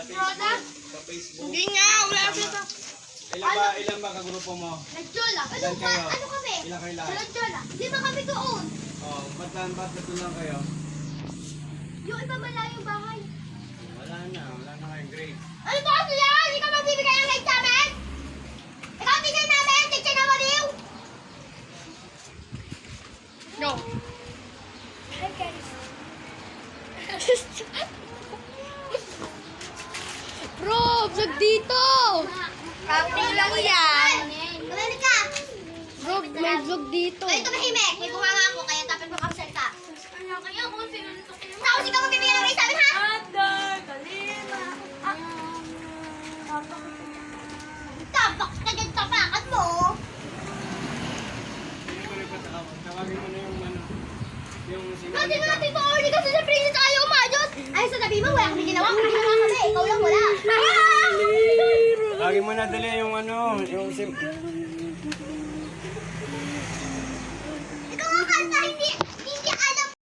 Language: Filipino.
Product? Sa Facebook. Hindi nga, wala siya. Ilan ba kagrupo mo? Nagjola. Ilan kayo? Ano kami? Ilan kayo lahat? Nagjola. Di ba kami doon? Oh, ba't lang kayo? Yung iba malayong bahay. Wala na kayong grade. Ano ba kasi yan? Hindi ka magbibigay ng grade sa amin? Ikaw teacher namin! Teacher na maliw! No. Hi guys. Bro, vlog dito! Acting lang yan. Tumimik ka. Bro, may vlog dito. Ay, tumahimik. May bunganga ako, kaya tapos mo kapsel ka. Kaya kung sino nito kayo. Tapos ikaw magbibigay ng grade sa amin, ha? Tapak ka dyan tapakan mo. Hindi ko nagpatawag. Tawagin mo na yung yung Kasi natin pa order kasi sa princess ayaw umayos. Ay, sasabi mo, wala kami ginawa. Kasi nga kami, ikaw lang wala. Tawagin mo na dali yung yung